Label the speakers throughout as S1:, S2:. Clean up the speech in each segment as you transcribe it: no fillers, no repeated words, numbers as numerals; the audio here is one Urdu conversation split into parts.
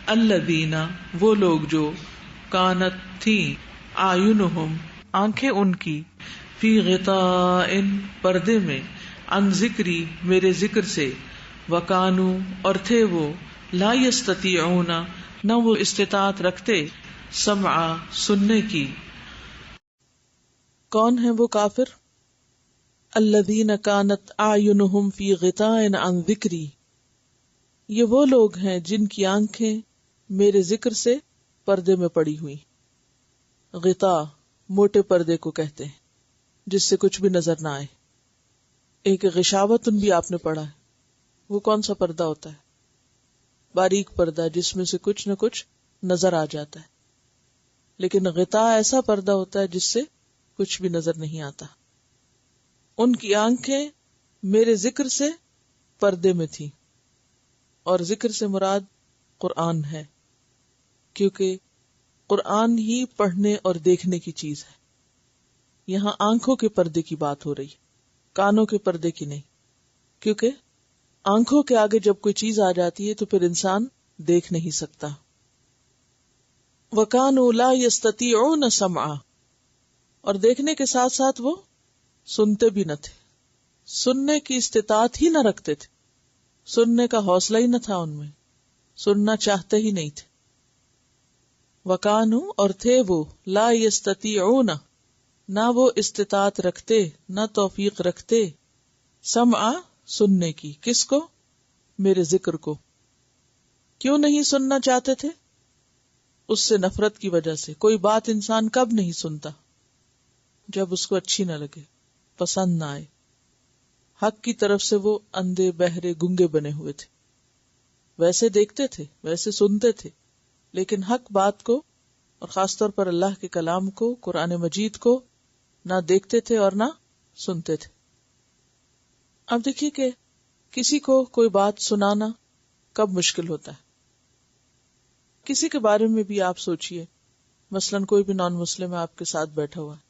S1: الذین وہ لوگ جو کانت تھی اعینہم آنکھیں ان کی فی غطاء پردے میں عن ذکری میرے ذکر سے وکانوا اور تھے وہ لا یستطیعون نہ وہ استطاعت رکھتے سمع سننے کی. کون ہے وہ کافر؟ الذین کانت اعینہم فی غطاء عن ذکری، یہ وہ لوگ ہیں جن کی آنکھیں میرے ذکر سے پردے میں پڑی ہوئی. غطاء موٹے پردے کو کہتے ہیں جس سے کچھ بھی نظر نہ آئے. ایک غشاوتن بھی آپ نے پڑھا ہے، وہ کون سا پردہ ہوتا ہے؟ باریک پردہ جس میں سے کچھ نہ کچھ نظر آ جاتا ہے. لیکن غطاء ایسا پردہ ہوتا ہے جس سے کچھ بھی نظر نہیں آتا. ان کی آنکھیں میرے ذکر سے پردے میں تھی، اور ذکر سے مراد قرآن ہے، کیونکہ قرآن ہی پڑھنے اور دیکھنے کی چیز ہے. یہاں آنکھوں کے پردے کی بات ہو رہی ہے، کانوں کے پردے کی نہیں، کیونکہ آنکھوں کے آگے جب کوئی چیز آ جاتی ہے تو پھر انسان دیکھ نہیں سکتا. وَكَانُوا لَا يَسْتَطِيعُونَ سَمْعًا، اور دیکھنے کے ساتھ ساتھ وہ سنتے بھی نہ تھے، سننے کی استطاعت ہی نہ رکھتے تھے، سننے کا حوصلہ ہی نہ تھا ان میں، سننا چاہتے ہی نہیں تھے. وَكَانُوا اور تھے وہ لا يَسْتَطِيعُونَ نہ وہ استطاعت رکھتے نہ توفیق رکھتے سمع سننے کی. کس کو؟ میرے ذکر کو. کیوں نہیں سننا چاہتے تھے؟ اس سے نفرت کی وجہ سے. کوئی بات انسان کب نہیں سنتا؟ جب اس کو اچھی نہ لگے، پسند نہ آئے. حق کی طرف سے وہ اندھے بہرے گنگے بنے ہوئے تھے. ویسے دیکھتے تھے، ویسے سنتے تھے، لیکن حق بات کو اور خاص طور پر اللہ کے کلام کو، قرآن مجید کو نہ دیکھتے تھے اور نہ سنتے تھے. اب دیکھیے کہ کسی کو کوئی بات سنانا کب مشکل ہوتا ہے. کسی کے بارے میں بھی آپ سوچئے، مثلاً کوئی بھی نان مسلم آپ کے ساتھ بیٹھا ہوا ہے،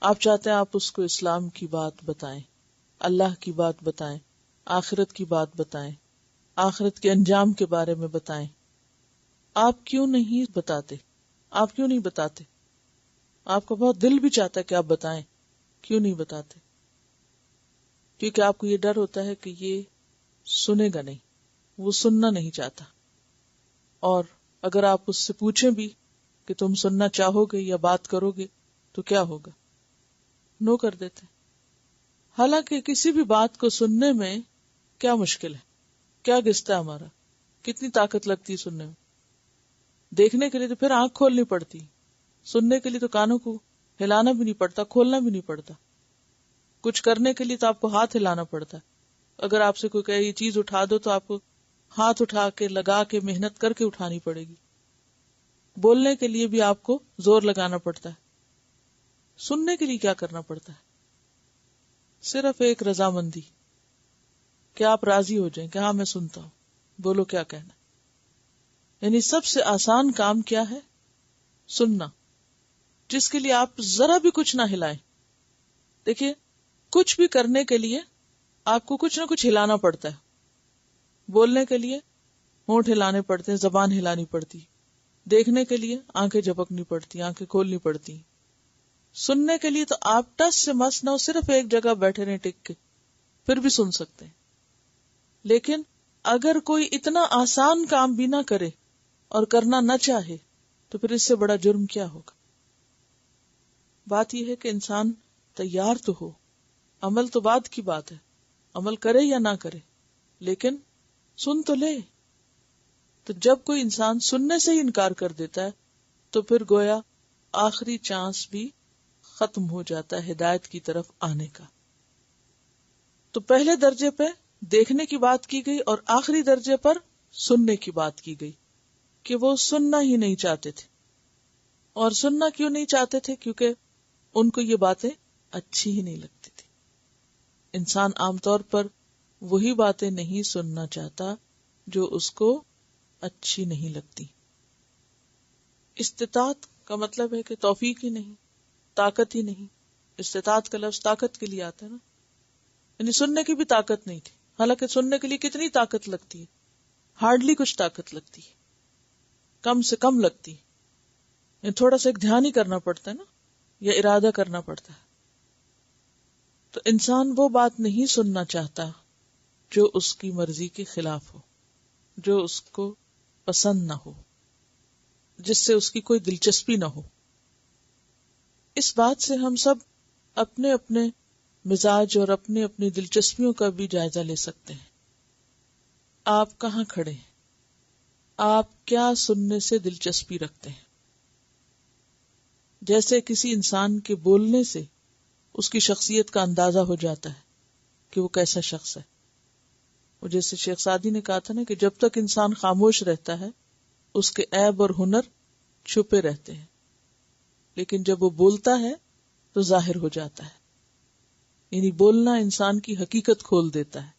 S1: آپ چاہتے ہیں آپ اس کو اسلام کی بات بتائیں، اللہ کی بات بتائیں، آخرت کی بات بتائیں، آخرت کے انجام کے بارے میں بتائیں. آپ کیوں نہیں بتاتے؟ آپ کیوں نہیں بتاتے؟ آپ کا بہت دل بھی چاہتا ہے کہ آپ بتائیں، کیوں نہیں بتاتے؟ کیونکہ آپ کو یہ ڈر ہوتا ہے کہ یہ سنے گا نہیں، وہ سننا نہیں چاہتا. اور اگر آپ اس سے پوچھیں بھی کہ تم سننا چاہو گے یا بات کرو گے تو کیا ہوگا؟ نو کر دیتے. حالانکہ کسی بھی بات کو سننے میں کیا مشکل ہے؟ کیا گھستا ہے ہمارا؟ کتنی طاقت لگتی ہے سننے میں. دیکھنے کے لیے تو پھر آنکھ کھولنی پڑتی، سننے کے لیے تو کانوں کو ہلانا بھی نہیں پڑتا، کھولنا بھی نہیں پڑتا. کچھ کرنے کے لیے تو آپ کو ہاتھ ہلانا پڑتا ہے. اگر آپ سے کوئی کہے یہ چیز اٹھا دو تو آپ کو ہاتھ اٹھا کے لگا کے محنت کر کے اٹھانی پڑے گی. بولنے کے لیے بھی آپ کو زور لگانا پڑتا ہے. سننے کے لیے کیا کرنا پڑتا ہے؟ صرف ایک رضامندی کہ آپ راضی ہو جائیں کہ ہاں میں سنتا ہوں، بولو کیا کہنا. یعنی سب سے آسان کام کیا ہے؟ سننا، جس کے لیے آپ ذرا بھی کچھ نہ ہلائیں. دیکھیے کچھ بھی کرنے کے لیے آپ کو کچھ نہ کچھ ہلانا پڑتا ہے. بولنے کے لیے ہونٹ ہلانے پڑتے ہیں، زبان ہلانی پڑتی. دیکھنے کے لیے آنکھیں جھپکنی پڑتی، آنکھیں کھولنی پڑتی. سننے کے لیے تو آپ ٹس سے مس نہ ہو، صرف ایک جگہ بیٹھے رہیں ٹک کے، پھر بھی سن سکتے ہیں. لیکن اگر کوئی اتنا آسان کام بھی نہ کرے اور کرنا نہ چاہے تو پھر اس سے بڑا جرم کیا ہوگا؟ بات یہ ہے کہ انسان تیار تو ہو، عمل تو بعد کی بات ہے، عمل کرے یا نہ کرے، لیکن سن تو لے. تو جب کوئی انسان سننے سے ہی انکار کر دیتا ہے تو پھر گویا آخری چانس بھی ختم ہو جاتا ہے ہدایت کی طرف آنے کا. تو پہلے درجے پہ دیکھنے کی بات کی گئی اور آخری درجے پر سننے کی بات کی گئی کہ وہ سننا ہی نہیں چاہتے تھے. اور سننا کیوں نہیں چاہتے تھے؟ کیونکہ ان کو یہ باتیں اچھی ہی نہیں لگتی تھی. انسان عام طور پر وہی باتیں نہیں سننا چاہتا جو اس کو اچھی نہیں لگتی. استطاعت کا مطلب ہے کہ توفیق ہی نہیں، طاقت ہی نہیں. استطاعت کا لفظ طاقت کے لیے آتا ہے نا، یعنی سننے کی بھی طاقت نہیں تھی. حالانکہ سننے کے لیے کتنی طاقت لگتی ہے، ہارڈلی کچھ طاقت لگتی ہے. کم سے کم لگتی، یعنی تھوڑا سا ایک دھیان ہی کرنا پڑتا ہے نا، یا ارادہ کرنا پڑتا ہے. تو انسان وہ بات نہیں سننا چاہتا جو اس کی مرضی کے خلاف ہو، جو اس کو پسند نہ ہو، جس سے اس کی کوئی دلچسپی نہ ہو. اس بات سے ہم سب اپنے اپنے مزاج اور اپنی اپنی دلچسپیوں کا بھی جائزہ لے سکتے ہیں. آپ کہاں کھڑے ہیں؟ آپ کیا سننے سے دلچسپی رکھتے ہیں؟ جیسے کسی انسان کے بولنے سے اس کی شخصیت کا اندازہ ہو جاتا ہے کہ وہ کیسا شخص ہے. وہ جیسے شیخ سعدی نے کہا تھا نا کہ جب تک انسان خاموش رہتا ہے اس کے عیب اور ہنر چھپے رہتے ہیں، لیکن جب وہ بولتا ہے تو ظاہر ہو جاتا ہے. یعنی بولنا انسان کی حقیقت کھول دیتا ہے.